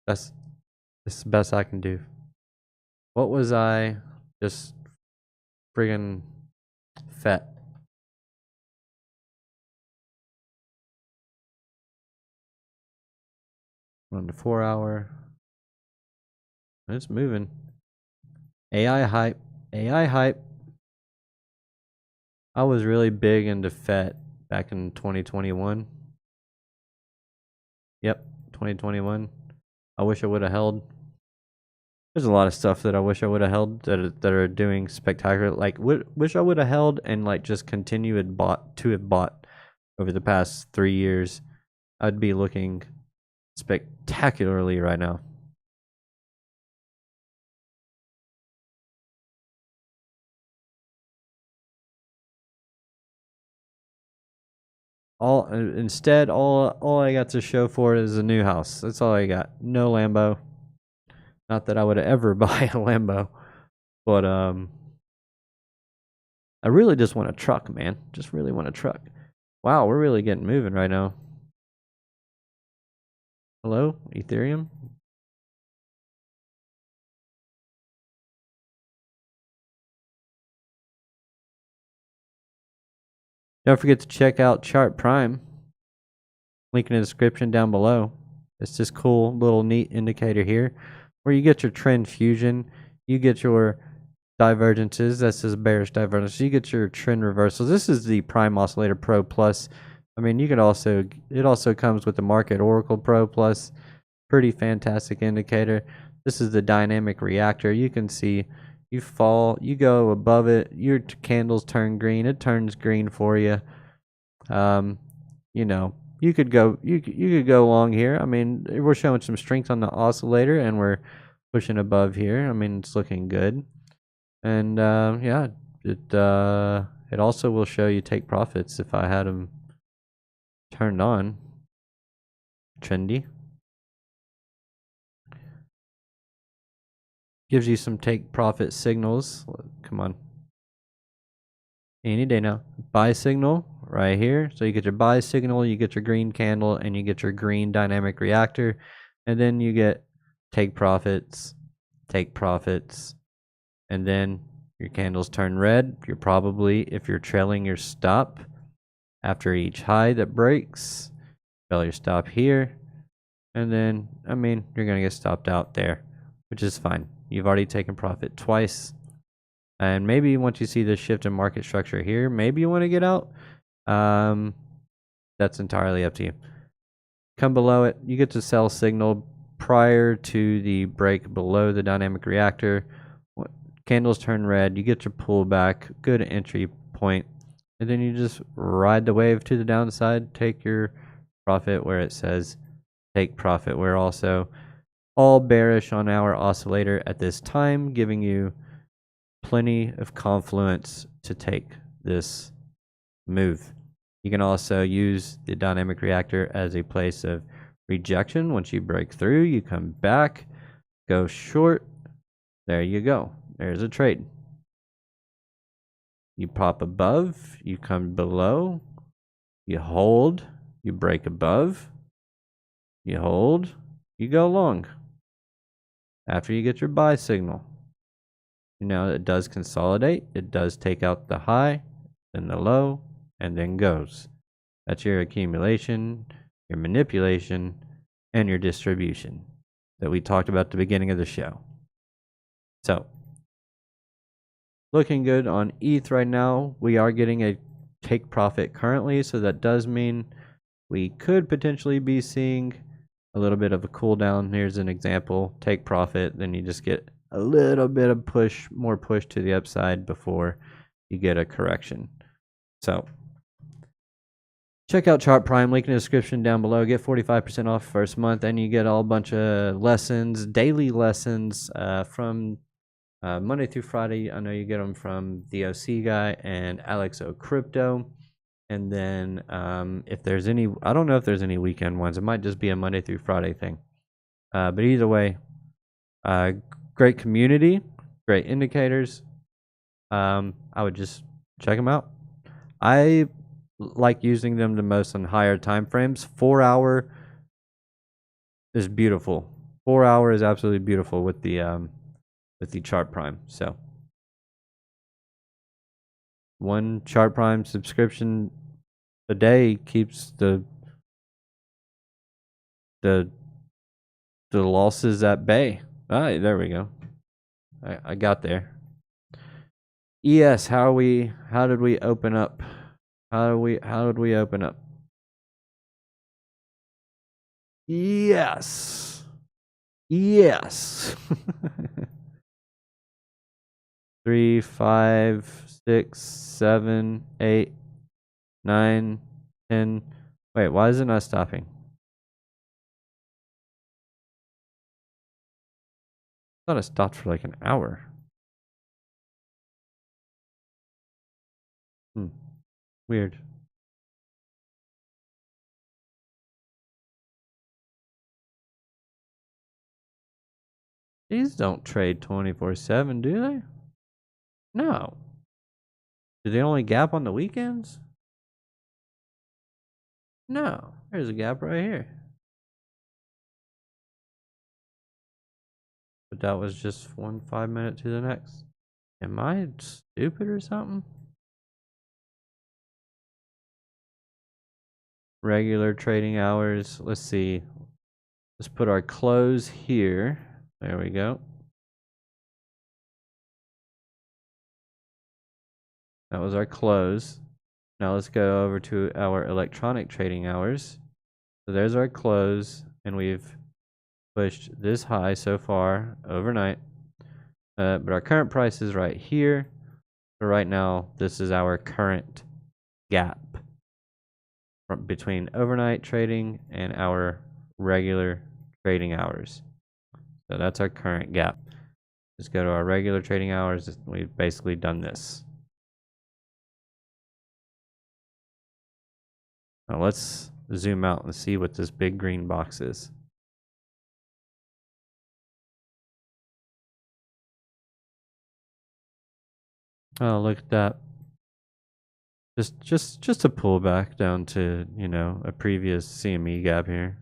that's the best I can do. What was I just friggin' FET? On the 4 hour. It's moving. AI hype. AI hype. I was really big into FET back in 2021. Yep, 2021. I wish I would have held. There's a lot of stuff that I wish I would have held that are doing spectacular. Like, wish I would have held and like just continue have bought over the past 3 years. I'd be looking spectacularly right now. Instead, all I got to show for it is a new house. That's all I got. No Lambo. Not that I would ever buy a Lambo, but I really just want a truck, man. Just really want a truck. Wow, we're really getting moving right now. Hello, Ethereum? Don't forget to check out Chart Prime. Link in the description down below. It's this cool little neat indicator here where you get your trend fusion, you get your divergences. That's just bearish divergence. You get your trend reversals. This is the Prime Oscillator Pro Plus. I mean, you could also, it also comes with the Market Oracle Pro Plus. Pretty fantastic indicator. This is the dynamic reactor. You can see you fall, you go above it, your candles turn green. It turns green for you. You know, you could go long here. I mean, we're showing some strength on the oscillator and we're pushing above here. I mean, it's looking good. And yeah, it also will show you take profits if I had them turned on. Trendy. Gives you some take profit signals. Come on. Any day now. Buy signal right here. So you get your buy signal, you get your green candle, and you get your green dynamic reactor. And then you get take profits, and then your candles turn red. You're probably, if you're trailing your stop after each high that breaks, trail your stop here. And then, I mean, you're going to get stopped out there, which is fine. You've already taken profit twice. And maybe once you see this shift in market structure here, maybe you want to get out. That's entirely up to you. Come below it, you get to sell signal prior to the break below the dynamic reactor. Candles turn red, you get your pullback, good entry point, and then you just ride the wave to the downside, take your profit where it says take profit. We're also all bearish on our oscillator at this time, giving you plenty of confluence to take this move. You can also use the dynamic reactor as a place of rejection. Once you break through, you come back, go short. There you go. There's a trade. You pop above, you come below, you hold, you break above, you hold, you go long. After you get your buy signal. it does consolidate. It does take out the high, then the low, and then goes. That's your accumulation, your manipulation, and your distribution that we talked about at the beginning of the show. So, looking good on ETH right now. We are getting a take profit currently, so that does mean we could potentially be seeing a little bit of a cool down. Here's an example: take profit, then you just get a little bit of more push to the upside before you get a correction. So check out Chart Prime, link in the description down below. Get 45% off first month, and you get a bunch of lessons, daily lessons from Monday through Friday. I know you get them from the OC guy and Alex O Crypto. And then if there's any, I don't know if there's any weekend ones. It might just be a Monday through Friday thing. But either way, great community, great indicators. I would just check them out. I like using them the most on higher time frames. 4 hour is beautiful. 4 hour is absolutely beautiful with the Chart Prime. So one Chart Prime subscription a day keeps the losses at bay. Alright, there we go. I got there. ES, how did we open up? How did we open up? Yes. Yes. 3, 5, 6, 7, 8, 9, 10. Wait, why is it not stopping? I thought it stopped for like an hour. Weird. These don't trade 24/7, do they? No. Do they only gap on the weekends? No. There's a gap right here. But that was just 1 5-minute to the next. Am I stupid or something? Regular trading hours. Let's see. Let's put our close here. There we go. That was our close. Now let's go over to our electronic trading hours. So there's our close, and we've pushed this high so far overnight. But our current price is right here. So right now, this is our current gap between overnight trading and our regular trading hours. So that's our current gap. Let's go to our regular trading hours. We've basically done this. Now let's zoom out and see what this big green box is. Oh, look at that. Just a pullback down to, a previous CME gap here.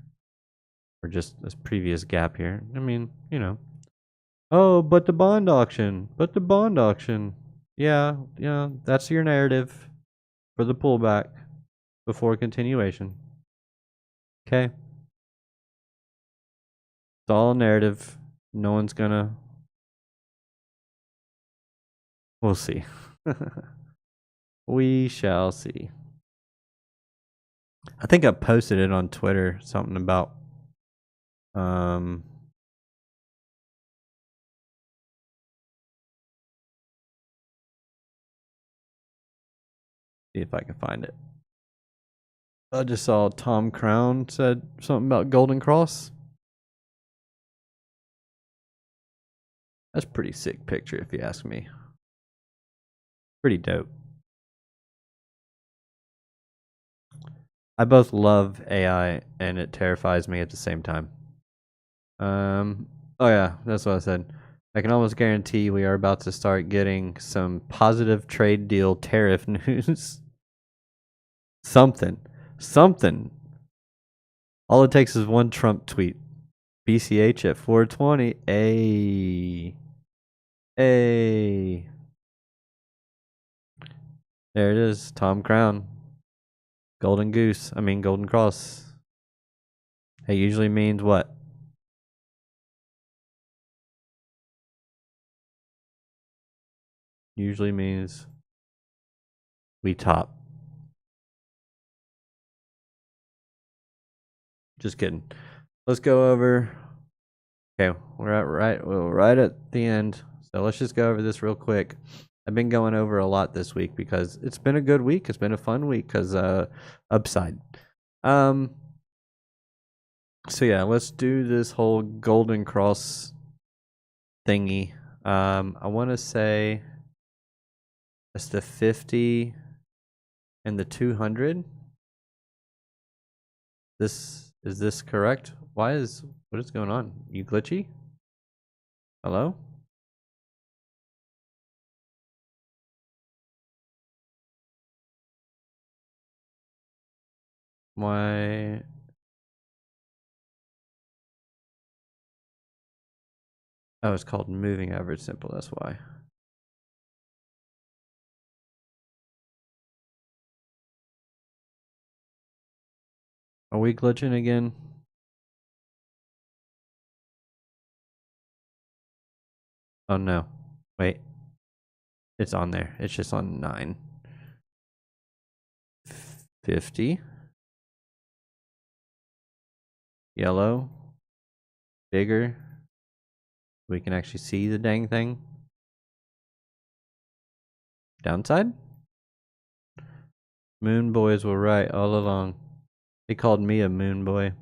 Or just this previous gap here. I mean, Oh, but the bond auction. Yeah, that's your narrative for the pullback before continuation. Okay. It's all a narrative. No one's gonna. We'll see. We shall see. I think I posted it on Twitter, something about see if I can find it. I just saw Tom Crown said something about Golden Cross. That's a pretty sick picture if you ask me. Pretty dope. I both love AI and it terrifies me at the same time. Oh yeah, that's what I said. I can almost guarantee we are about to start getting some positive trade deal tariff news. Something. All it takes is one Trump tweet. BCH at 420. Ayy. Hey. There it is. Tom Crown. Golden Goose. I mean, Golden Cross. It usually means what? Usually means we top. Just kidding. Let's go over. Okay, we're right at the end. So let's just go over this real quick. I've been going over a lot this week because it's been a good week. It's been a fun week because upside. So yeah, let's do this whole Golden Cross thingy. I want to say it's the 50 and the 200. Is this correct? What is going on? You glitchy? Hello? Why? Oh, it's called moving average simple. That's why. Are we glitching again? Oh no. Wait. It's on there. It's just on 9. 50. Yellow. Bigger. We can actually see the dang thing. Downside? Moon boys were right all along. They called me a moon boy.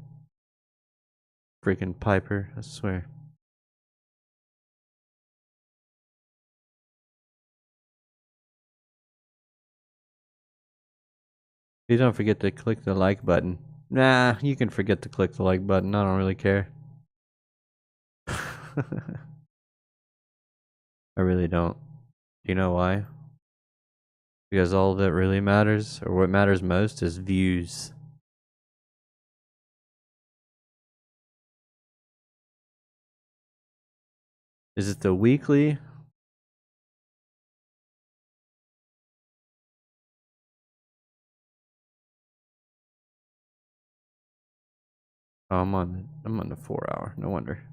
Freaking Piper, I swear. Please don't forget to click the like button. Nah, you can forget to click the like button. I don't really care. I really don't. Do you know why? Because all that really matters, or what matters most, is views. Is it the weekly? Oh, I'm on the 4 hour. No wonder.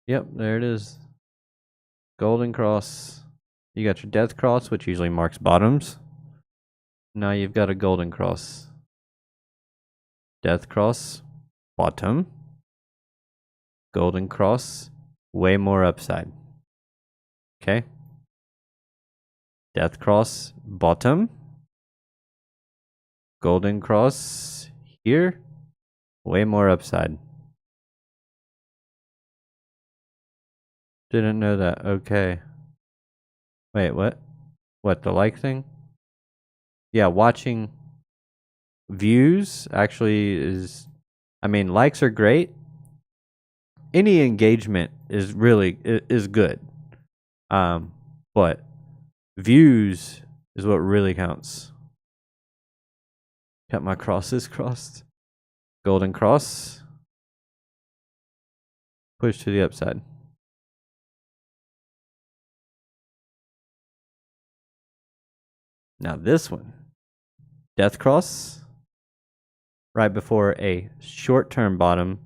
Yep, there it is. Golden Cross. You got your Death Cross, which usually marks bottoms. Now you've got a Golden Cross. Death Cross, bottom. Golden Cross, way more upside. Okay. Death Cross, bottom. Golden Cross here, way more upside. Didn't know that. Okay. Wait, what? What, the like thing? Yeah, watching views actually is, I mean, likes are great. Any engagement is really is good. But views is what really counts. Got my crosses crossed. Golden Cross. Push to the upside. Now this one. Death Cross. Right before a short-term bottom.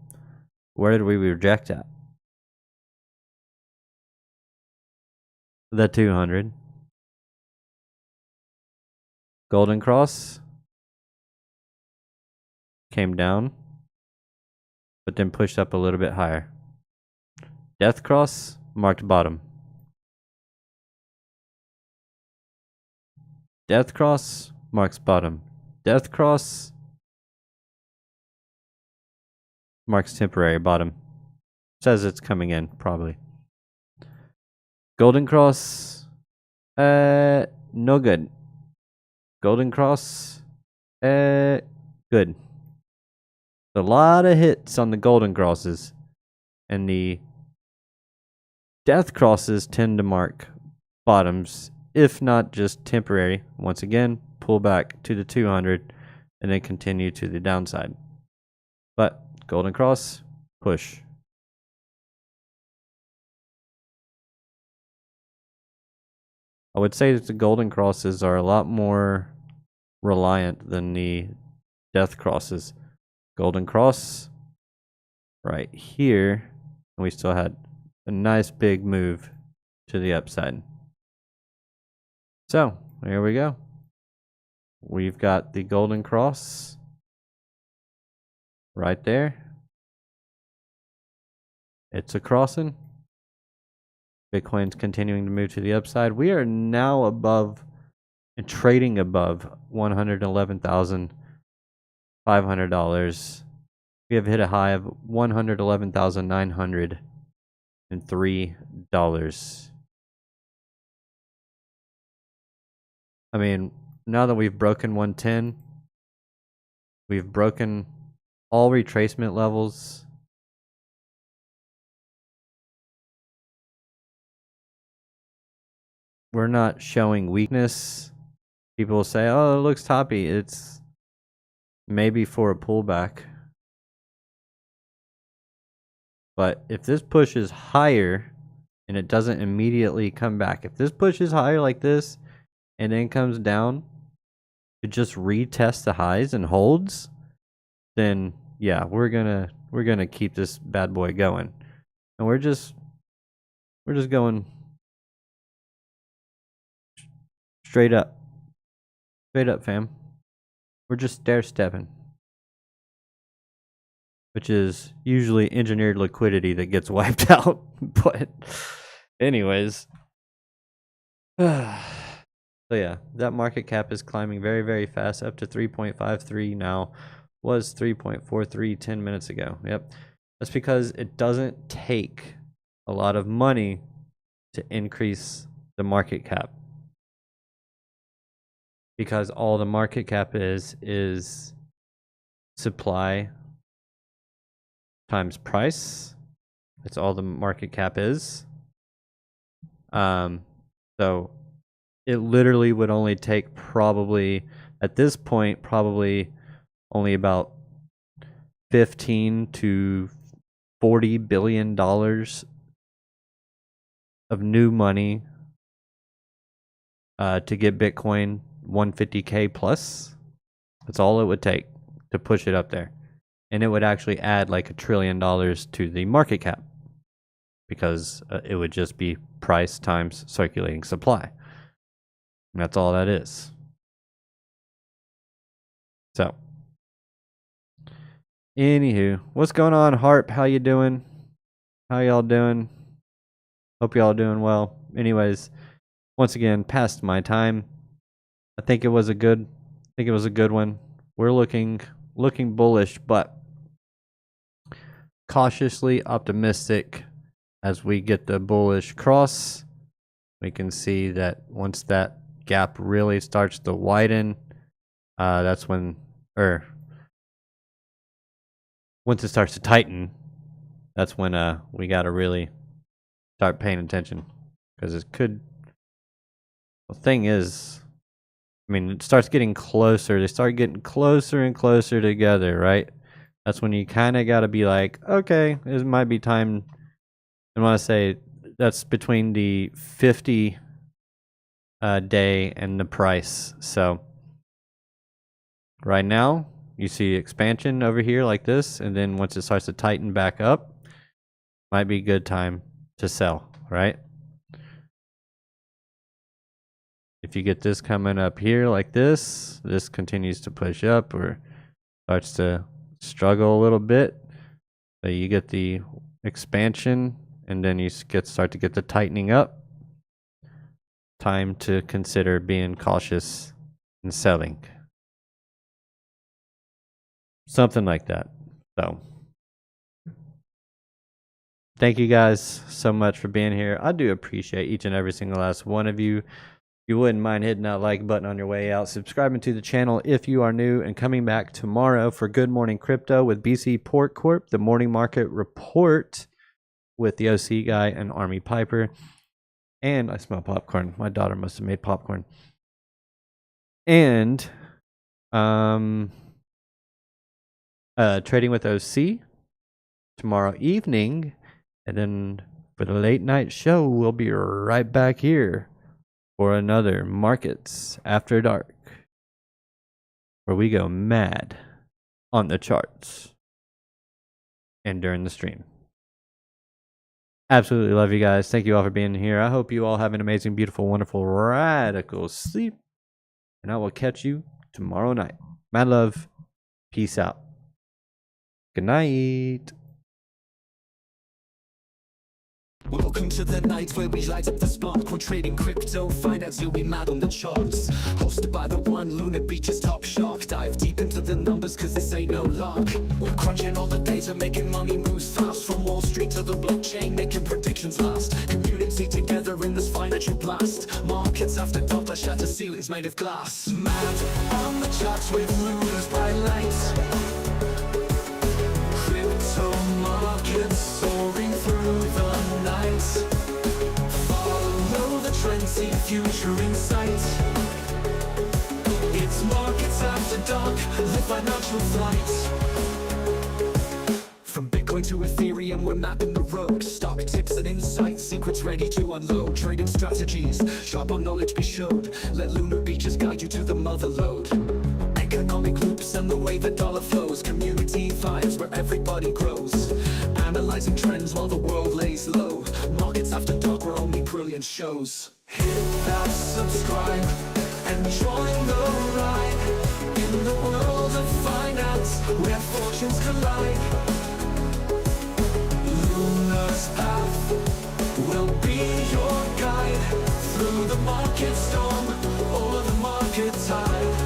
Where did we reject at? The 200. Golden Cross. Came down. But then pushed up a little bit higher. Death Cross. Marked bottom. Death Cross. Marks bottom. Death Cross. Marks temporary bottom. Says it's coming in, probably. Golden Cross. No good. Golden Cross. Good. A lot of hits on the Golden Crosses. And the Death Crosses tend to mark bottoms, if not just temporary. Once again, pull back to the 200 and then continue to the downside. But Golden Cross, push. I would say that the golden crosses are a lot more reliant than the death crosses. Golden cross right here, and we still had a nice big move to the upside. So here we go. We've got the golden cross right there. It's a crossing. Bitcoin's continuing to move to the upside. We are now above and trading above $111,500. We have hit a high of $111,903. I mean, now that we've broken 110, we've broken all retracement levels. We're not showing weakness. People will say, oh, it looks toppy. It's maybe for a pullback. But if this pushes higher and it doesn't immediately come back, if this pushes higher like this and then comes down to just retest the highs and holds, then yeah, we're gonna keep this bad boy going. And we're just going straight up. Straight up, fam. We're just stair stepping. Which is usually engineered liquidity that gets wiped out. But anyways. So yeah, that market cap is climbing very, very fast, up to 3.53 now. Was 3.43 10 minutes ago. Yep. That's because it doesn't take a lot of money to increase the market cap. Because all the market cap is supply times price. That's all the market cap is. So it literally would only take probably, at this point, probably only about $15 to $40 billion of new money to get Bitcoin 150K plus. That's all it would take to push it up there. And it would actually add like $1 trillion to the market cap, because it would just be price times circulating supply. And that's all that is. So, anywho, what's going on, Harp? How you doing? How y'all doing? Hope y'all doing well. Anyways, once again, past my time. I think it was a good one. We're looking bullish, but cautiously optimistic as we get the bullish cross. We can see that once that gap really starts to widen, that's when, or once it starts to tighten, that's when we got to really start paying attention, because it could. The thing is, I mean, it starts getting closer. They start getting closer and closer together, right? That's when you kind of got to be like, okay, it might be time. I want to say that's between the 50 day and the price. So right now you see expansion over here like this, and then once it starts to tighten back up, might be a good time to sell, right? If you get this coming up here like this continues to push up or starts to struggle a little bit. So you get the expansion, and then you start to get the tightening up. Time to consider being cautious and selling. Something like that. So, thank you guys so much for being here. I do appreciate each and every single last one of you. If you wouldn't mind hitting that like button on your way out, subscribing to the channel if you are new, and coming back tomorrow for Good Morning Crypto with BC Port Corp, the morning market report with the OC guy and Army Piper. And I smell popcorn. My daughter must have made popcorn. And trading with OC tomorrow evening. And then for the late night show, we'll be right back here for another Markets After Dark, where we go mad on the charts and during the stream. Absolutely love you guys. Thank you all for being here. I hope you all have an amazing, beautiful, wonderful, radical sleep. And I will catch you tomorrow night. Mad love. Peace out. Good night. Welcome to the night where we light up the spark. We're trading crypto, finance, you'll be mad on the charts. Hosted by the one, Lunar Beaches top shark. Dive deep into the numbers cause this ain't no lark. We're crunching all the data, making money moves fast. From Wall Street to the blockchain, making predictions last. Community together in this financial blast. Markets after dark, I shatter ceilings made of glass. Mad on the charts with Lunar's bright lights. Crypto markets soaring through the night. Follow the trend, see future in sight. It's markets after dark, live financial flight. From Bitcoin to Ethereum, we're mapping the road. Stock tips and insights, secrets ready to unload. Trading strategies, sharp on knowledge be showed. Let Lunar Beaches guide you to the mother lode. Economic loops and the way the dollar flows. Community vibes where everybody grows. Analyzing trends while the world lays low. Markets after dark where only brilliant shows. Hit that subscribe and join the ride. In the world of finance where fortunes collide. Lunar's path will be your guide. Through the market storm or the market tide.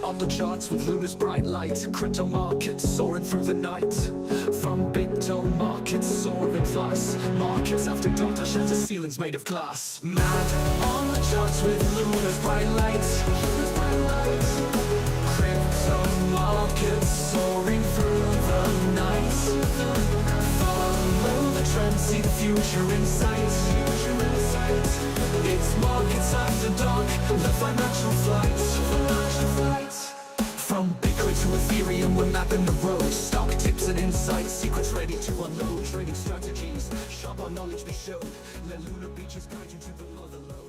On the charts with Lunar's bright light. Crypto markets soaring through the night. From Bitcoin markets soaring fast. Markets after dark, I shatter ceilings made of glass. Mad on the charts with Lunar's bright light. Crypto markets soaring through the night. Follow the trend, see the future in sight. It's markets after dark, the financial flight. From Bitcoin to Ethereum, we're mapping the road. Stock tips and insights, secrets ready to unload. Trading strategies, sharp on knowledge be showed. Let Lunar Beaches guide you to the mother lode.